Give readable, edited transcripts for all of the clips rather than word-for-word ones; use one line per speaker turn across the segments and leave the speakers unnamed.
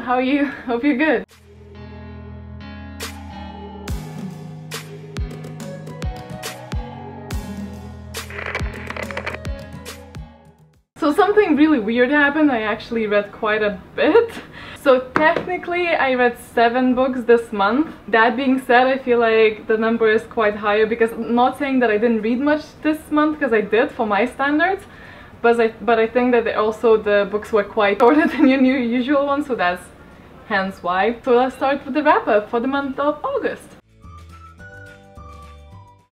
How are you? Hope you're good. So something really weird happened. I actually read quite a bit. So technically I read 7 books this month. That being said, I feel like the number is quite higher because I'm not saying that I didn't read much this month, because I did for my standards. But I think that also the books were quite shorter than your usual ones, so that's hence why. So let's start with the wrap-up for the month of August.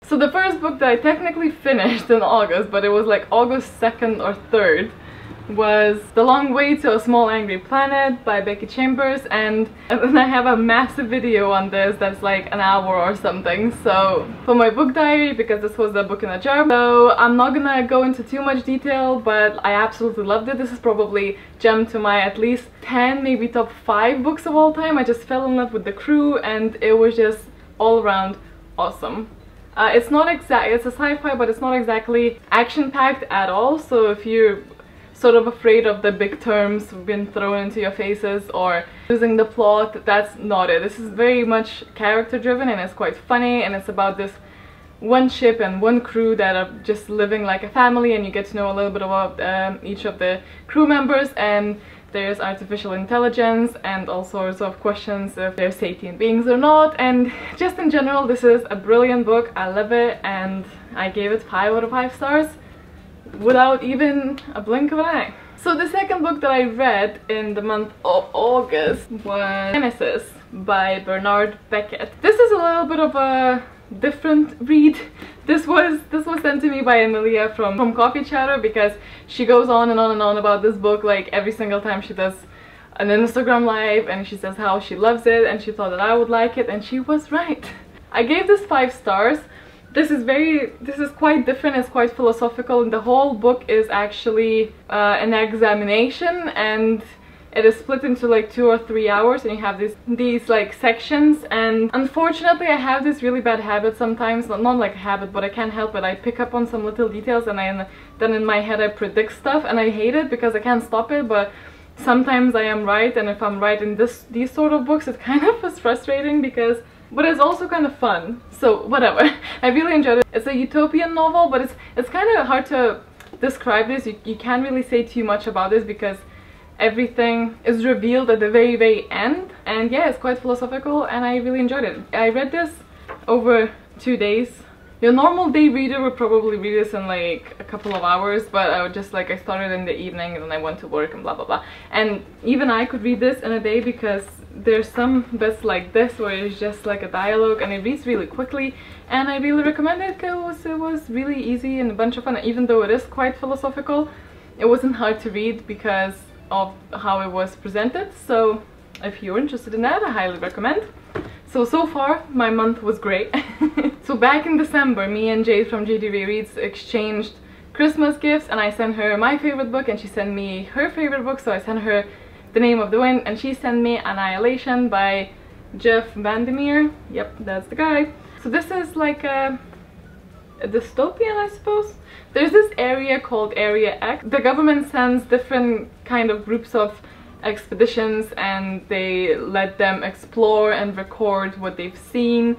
So the first book that I technically finished in August, but it was like August 2nd or 3rd, was The Long Way to a Small Angry Planet by Becky Chambers, and then I have a massive video on this that's like an hour or something, so for my book diary, because this was the book in a jar. So I'm not gonna go into too much detail, but I absolutely loved it. This is probably jumped to my at least 10, maybe top 5 books of all time. I just fell in love with the crew and it was just all around awesome. It's not exact, it's a sci-fi, but it's not exactly action-packed at all, so if you're sort of afraid of the big terms being thrown into your faces or losing the plot, that's not it. This is very much character driven and it's quite funny, and it's about this one ship and one crew that are just living like a family, and you get to know a little bit about each of the crew members, and there's artificial intelligence and all sorts of questions if they're sentient beings or not. And just in general, this is a brilliant book. I love it and I gave it 5 out of 5 stars. Without even a blink of an eye. So the second book that I read in the month of August was Genesis by Bernard Beckett. This is a little bit of a different read. This was sent to me by Emilia from Coffee Chatter, because she goes on and on and on about this book like every single time she does an Instagram live, and she says how she loves it and she thought that I would like it, and she was right. I gave this 5 stars. This is quite different, it's quite philosophical, and the whole book is actually an examination, and it is split into like 2 or 3 hours, and you have these like sections. And unfortunately I have this really bad habit sometimes, not like a habit, but I can't help it. I pick up on some little details and then in my head I predict stuff, and I hate it because I can't stop it, but sometimes I am right, and if I'm right in these sort of books, it kind of is frustrating but it's also kind of fun, so whatever. I really enjoyed it. It's a utopian novel, but it's kind of hard to describe this. You can't really say too much about this because everything is revealed at the very end, and yeah, it's quite philosophical and I really enjoyed it. I read this over 2 days. Your normal day reader would probably read this in like a couple of hours, but I would just like, I started in the evening and then I went to work and blah blah blah. And even I could read this in a day, because there's some bits like this where it's just like a dialogue and it reads really quickly, and I really recommend it because it was really easy and a bunch of fun. Even though it is quite philosophical, it wasn't hard to read because of how it was presented. So if you're interested in that, I highly recommend. So far my month was great. So back in December, me and Jade from JD Reads exchanged Christmas gifts, and I sent her my favorite book and she sent me her favorite book. So I sent her The Name of the Wind and she sent me Annihilation by Jeff Vandermeer. Yep, that's the guy. So this is like a dystopian, I suppose. There's this area called Area X. The government sends different kind of groups of expeditions and they let them explore and record what they've seen.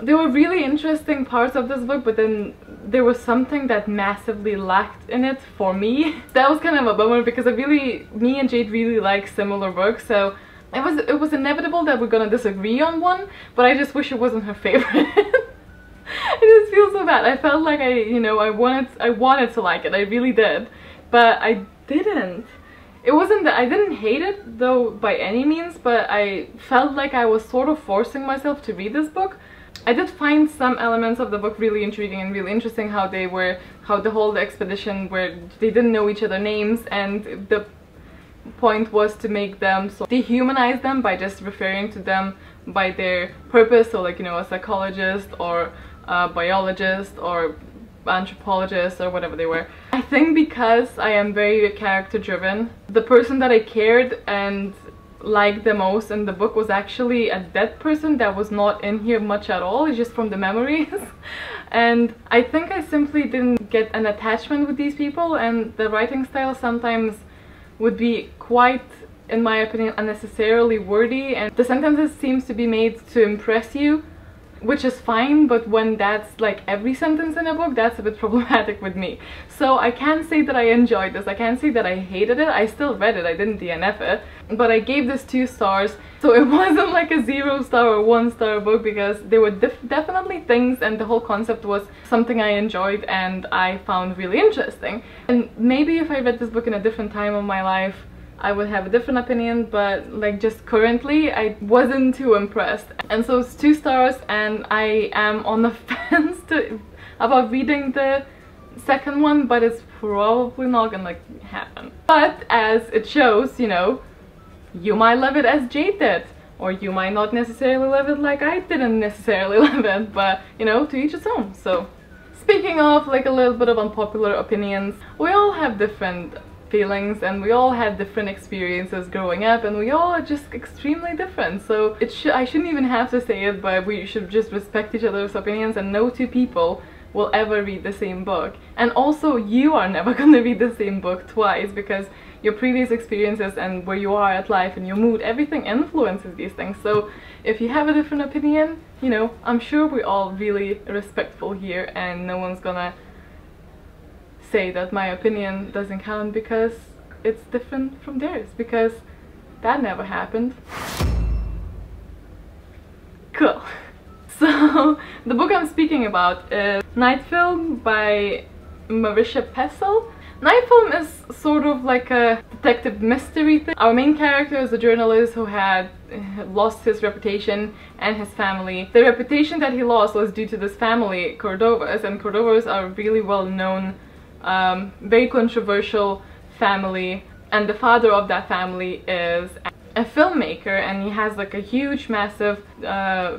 There were really interesting parts of this book, but then there was something that massively lacked in it for me. That was kind of a bummer because me and Jade really like similar books, so it was inevitable that we're gonna disagree on one, but I just wish it wasn't her favorite. I just feel so bad. I felt like I wanted to like it. I really did, but I didn't. It wasn't that I didn't hate it though by any means, but I felt like I was sort of forcing myself to read this book. I did find some elements of the book really intriguing and really interesting, how the whole expedition where they didn't know each other's names, and the point was to make them, so dehumanize them by just referring to them by their purpose, so like, a psychologist or a biologist or anthropologist or whatever they were. I think because I am very character driven, the person that I cared and liked the most in the book was actually a dead person that was not in here much at all. It's just from the memories. And I think I simply didn't get an attachment with these people, and the writing style sometimes would be quite in my opinion, unnecessarily wordy, and the sentences seems to be made to impress you, which is fine, but when that's like every sentence in a book, that's a bit problematic with me. So I can't say that I enjoyed this, I can't say that I hated it. I still read it, I didn't DNF it, but I gave this 2 stars, so it wasn't like a 0-star or 1-star book, because there were definitely things, and the whole concept was something I enjoyed and I found really interesting. And maybe if I read this book in a different time of my life, I would have a different opinion, but like just currently I wasn't too impressed. And so it's 2 stars, and I am on the fence about reading the second one, but it's probably not gonna happen. But as it shows, you know, you might love it as Jade did, or you might not necessarily love it like I didn't necessarily love it, but you know, to each its own. So speaking of like a little bit of unpopular opinions, we all have different feelings and we all had different experiences growing up, and we all are just extremely different. So I shouldn't even have to say it, but we should just respect each other's opinions, and no 2 people will ever read the same book. And also, you are never gonna read the same book twice, because your previous experiences and where you are at life and your mood, everything influences these things. So if you have a different opinion, you know, I'm sure we're all really respectful here, and no one's gonna say that my opinion doesn't count because it's different from theirs, because that never happened. Cool. So the book I'm speaking about is Night Film by Marisha Pessel. Night Film is sort of like a detective mystery thing. Our main character is a journalist who had lost his reputation and his family. The reputation that he lost was due to this family, Cordovas, and Cordovas are really well known, very controversial family, and the father of that family is a filmmaker, and he has like a huge massive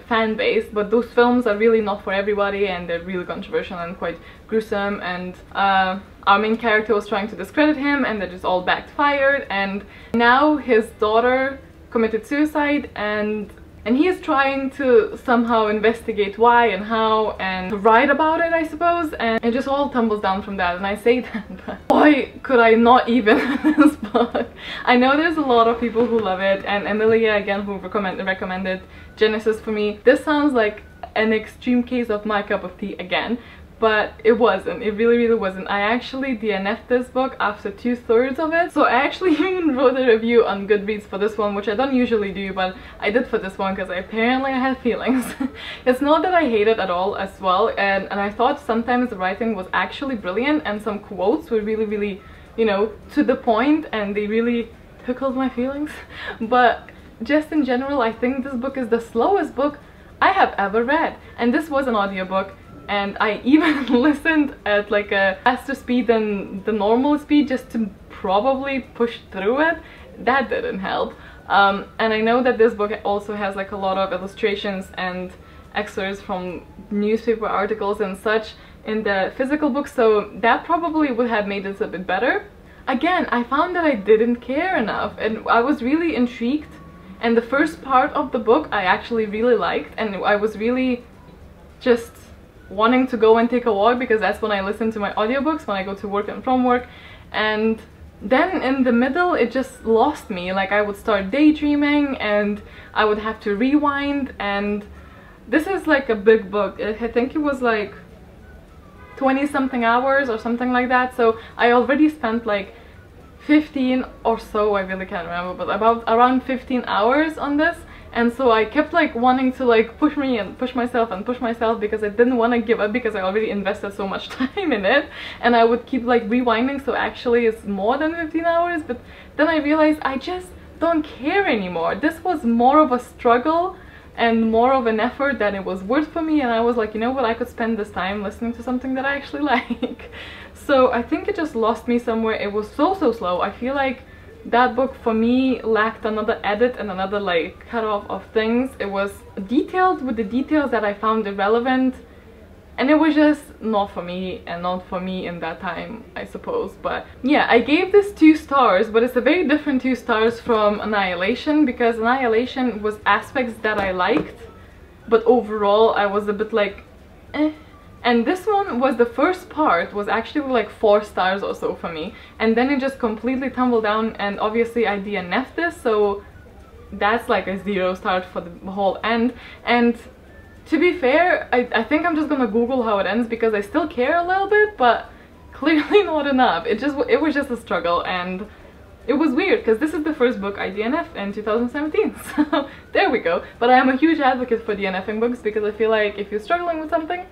fan base, but those films are really not for everybody, and they're really controversial and quite gruesome, and our main character was trying to discredit him, and that just all backfired, and now his daughter committed suicide, and he is trying to somehow investigate why and how and write about it, I suppose, and it just all tumbles down from that. And I say that, but why could I not even read this book? I know there's a lot of people who love it, and Emilia again who recommended Genesis for me. This sounds like an extreme case of my cup of tea again, but it wasn't. It really wasn't. I actually DNF'd this book after 2/3 of it. So I actually even wrote a review on Goodreads for this one, which I don't usually do, but I did for this one because apparently I had feelings. It's not that I hate it at all as well, and I thought sometimes the writing was actually brilliant, and some quotes were really, you know, to the point, and they really tickled my feelings. But just in general, I think this book is the slowest book I have ever read, and this was an audiobook. And I even listened at like a faster speed than the normal speed just to probably push through it. That didn't help. And I know that this book also has like a lot of illustrations and excerpts from newspaper articles and such in the physical book, so that probably would have made this a bit better. Again, I found that I didn't care enough, and I was really intrigued, and the first part of the book I actually really liked, and I was really just wanting to go and take a walk, because that's when I listen to my audiobooks when I go to work and from work. And then in the middle it just lost me. Like I would start daydreaming and I would have to rewind, and this is like a big book. I think it was like 20 something hours or something like that, so I already spent like 15 or so, I really can't remember, but about around 15 hours on this. And so I kept like wanting to like push myself because I didn't want to give up, because I already invested so much time in it, and I would keep like rewinding, so actually it's more than 15 hours. But then I realized I just don't care anymore. This was more of a struggle and more of an effort than it was worth for me, and I was like, you know what, I could spend this time listening to something that I actually like. So I think it just lost me somewhere. It was so slow. I feel like that book for me lacked another edit and another like cut off of things. It was detailed with the details that I found irrelevant, and it was just not for me, and not for me in that time, I suppose. But yeah, I gave this 2 stars, but it's a very different 2 stars from Annihilation, because Annihilation was aspects that I liked, but overall I was a bit like eh. And this one was, the first part was actually like 4 stars or so for me, and then it just completely tumbled down, and obviously I DNF'd this, so that's like a 0 start for the whole end. And to be fair, I think I'm just gonna Google how it ends, because I still care a little bit, but clearly not enough. It was just a struggle, and it was weird because this is the first book I DNF in 2017, so there we go. But I am a huge advocate for DNFing books, because I feel like if you're struggling with something,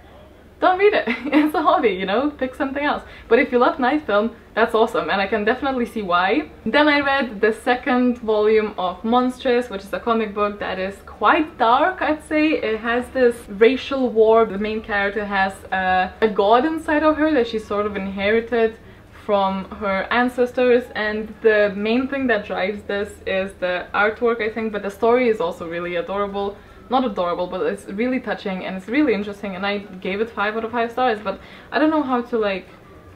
don't read it. It's a hobby, you know, pick something else. But if you love night film, that's awesome, and I can definitely see why. Then I read the 2nd volume of Monstrous, which is a comic book that is quite dark, I'd say. It has this racial war. The main character has a god inside of her that she sort of inherited from her ancestors, and the main thing that drives this is the artwork, I think, but the story is also really adorable. Not adorable, but it's really touching and it's really interesting, and I gave it 5 out of 5 stars, but I don't know how to like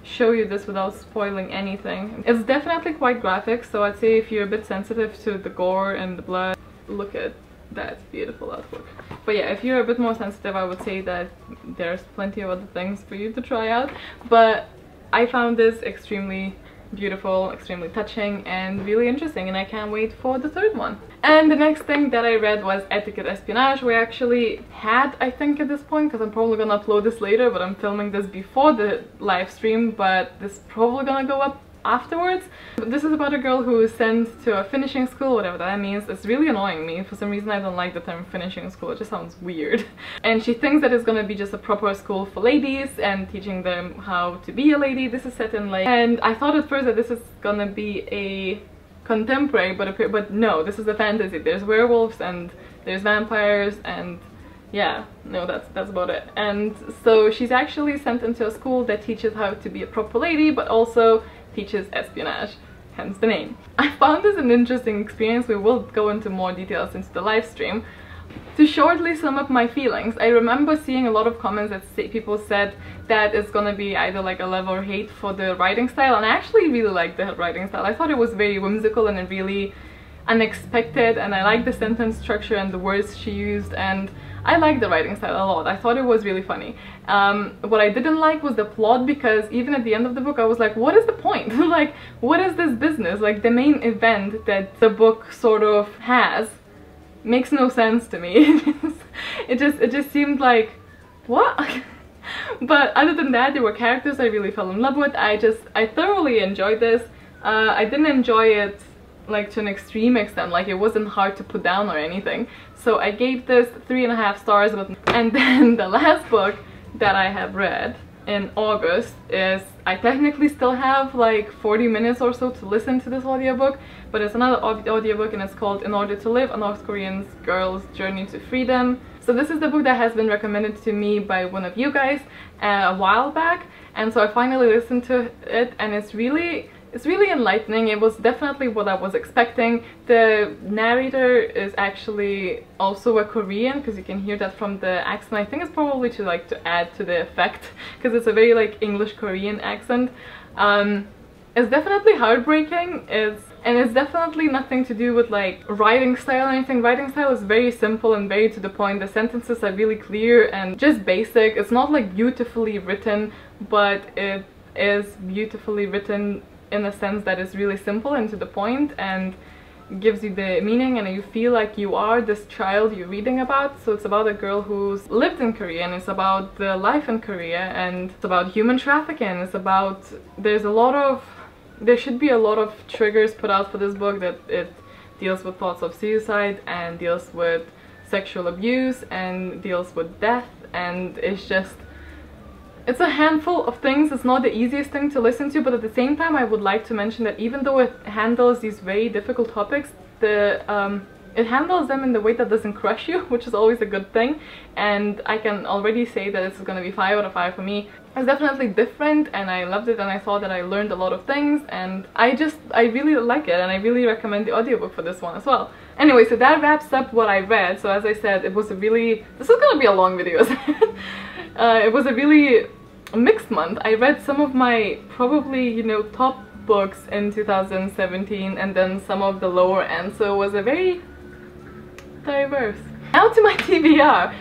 show you this without spoiling anything. It's definitely quite graphic, so I'd say if you're a bit sensitive to the gore and the blood, look at that beautiful artwork. But yeah, if you're a bit more sensitive, I would say that there's plenty of other things for you to try out, but I found this extremely beautiful, extremely touching, and really interesting, and I can't wait for the 3rd one. And the next thing that I read was Etiquette Espionage. We actually had, I think at this point, because I'm probably gonna upload this later, but I'm filming this before the live stream, but this is probably gonna go up afterwards. This is about a girl who is sent to a finishing school, whatever that means. It's really annoying me. For some reason I don't like the term finishing school, it just sounds weird. And she thinks that it's gonna be just a proper school for ladies and teaching them how to be a lady. This is set in like, and I thought at first that this is gonna be a contemporary, but no, this is a fantasy. There's werewolves and there's vampires, and yeah, no, that's about it. And so she's actually sent into a school that teaches how to be a proper lady, but also teaches espionage, hence the name. I found this an interesting experience. We will go into more details into the live stream. To shortly sum up my feelings, I remember seeing a lot of comments that people said that it's gonna be either like a love or hate for the writing style, and I actually really liked the writing style. I thought it was very whimsical and really unexpected, and I liked the sentence structure and the words she used, and I liked the writing style a lot. I thought it was really funny. What I didn't like was the plot, because even at the end of the book I was like, what is the point? Like, what is this business? Like, the main event that the book sort of has makes no sense to me. it just seemed like, what? But other than that, there were characters I really fell in love with. I thoroughly enjoyed this. I didn't enjoy it like to an extreme extent, like it wasn't hard to put down or anything. So I gave this 3.5 stars. And then the last book that I have read in August is, I technically still have like 40 minutes or so to listen to this audiobook, but it's another audiobook, and it's called In Order to Live, a North Korean Girl's Journey to Freedom. So this is the book that has been recommended to me by one of you guys a while back, and so I finally listened to it, and it's really enlightening. It was definitely what I was expecting. The narrator is actually also a Korean, because you can hear that from the accent. I think it's probably to add to the effect, because it's a very like English Korean accent. It's definitely heartbreaking. And it's definitely nothing to do with like writing style or anything. Writing style is very simple and very to the point. The sentences are really clear and just basic. It's not like beautifully written, but it is beautifully written in a sense that is really simple and to the point, and gives you the meaning, and you feel like you are this child you're reading about. So it's about a girl who's lived in Korea, and it's about the life in Korea, and it's about human trafficking. It's about, there should be a lot of triggers put out for this book, that it deals with thoughts of suicide and deals with sexual abuse and deals with death, and it's a handful of things. It's not the easiest thing to listen to, but at the same time I would like to mention that even though it handles these very difficult topics, it handles them in the way that doesn't crush you, which is always a good thing. And I can already say that this is going to be 5 out of 5 for me. It's definitely different, and I loved it, and I thought that I learned a lot of things, and I really like it, and I really recommend the audiobook for this one as well. Anyway, so that wraps up what I read. So as I said, this is going to be a long video. It was a really mixed month. I read some of my probably, you know, top books in 2017, and then some of the lower end, so it was a very diverse. Now to my TBR.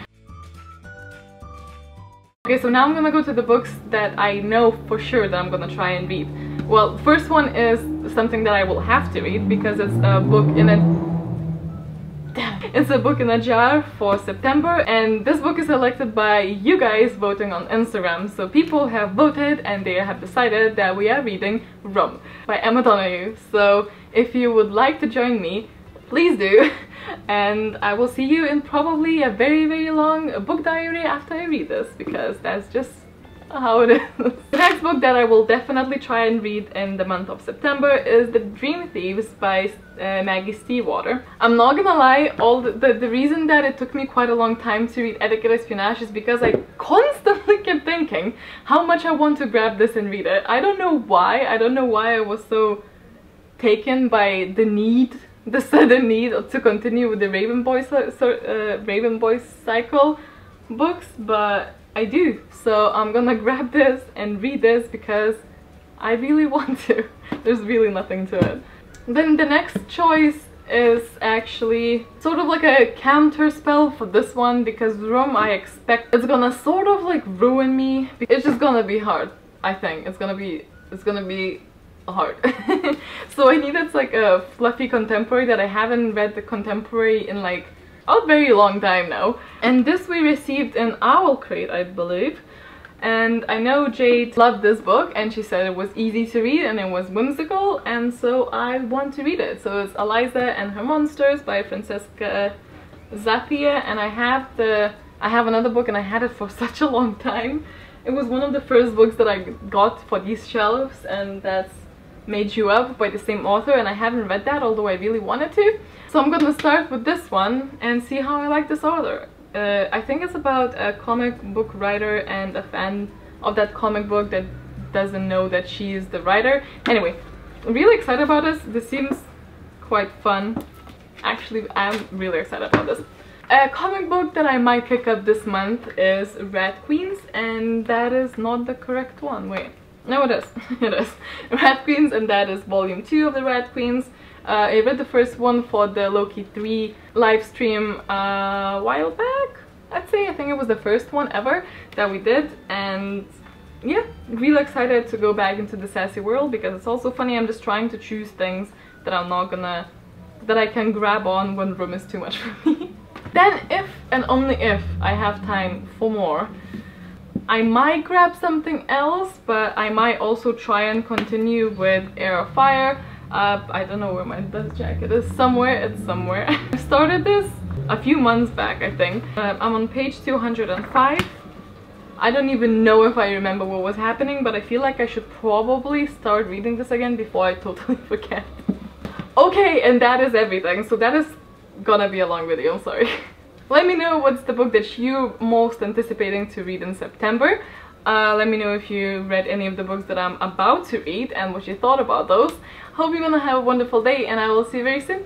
Okay, so now I'm gonna go to the books that I know for sure that I'm gonna try and read. Well, first one is something that I will have to read because it's a book in a... It's a book in a jar for September, and this book is selected by you guys voting on Instagram. So people have voted and they have decided that we are reading Rum by Emma Donoghue. So if you would like to join me, please do. And I will see you in probably a very long book diary after I read this, because that's just how it is. The next book that I will definitely try and read in the month of September is The Dream Thieves by Maggie Stiefvater. I'm not gonna lie, the reason that it took me quite a long time to read Etiquette Espionage is because I constantly kept thinking how much I want to grab this and read it. I don't know why. I don't know why I was so taken by the sudden need to continue with the Raven Boys cycle books, but I do. So I'm gonna grab this and read this because I really want to. There's really nothing to it. Then the next choice is actually sort of like a counter spell for this one, because Rum, I expect it's gonna sort of like ruin me. It's just gonna be hard. I think it's gonna be hard. So I needed like a fluffy contemporary that I haven't read the contemporary in like a very long time now. And this we received in Owlcrate, I believe. And I know Jade loved this book and she said it was easy to read and it was whimsical, and so I want to read it. So it's Eliza and Her Monsters by Francesca Zappia, and I have another book and I had it for such a long time. It was one of the first books that I got for these shelves, and that's Made You Up by the same author, and I haven't read that, although I really wanted to. So I'm gonna start with this one and see how I like this author. I think it's about a comic book writer and a fan of that comic book that doesn't know that she is the writer. Anyway, I'm really excited about this. This seems quite fun. Actually, I'm really excited about this. A comic book that I might pick up this month is Rat Queens, and that is not the correct one. Wait. No, it is. It is. Rat Queens, and that is volume 2 of the Rat Queens. I read the first one for the Loki 3 live stream a while back, I'd say. I think it was the first one ever that we did, and yeah, really excited to go back into the sassy world because it's also funny. I'm just trying to choose things that that I can grab on when Room is too much for me. Then if and only if I have time for more, I might grab something else, but I might also try and continue with Air of Fire. I don't know where my dust jacket is. Somewhere, it's somewhere. I started this a few months back, I think. I'm on page 205. I don't even know if I remember what was happening, but I feel like I should probably start reading this again before I totally forget. Okay, and that is everything. So that is gonna be a long video, I'm sorry. Let me know what's the book that you're most anticipating to read in September. Let me know if you read any of the books that I'm about to read and what you thought about those. Hope you're gonna have a wonderful day, and I will see you very soon.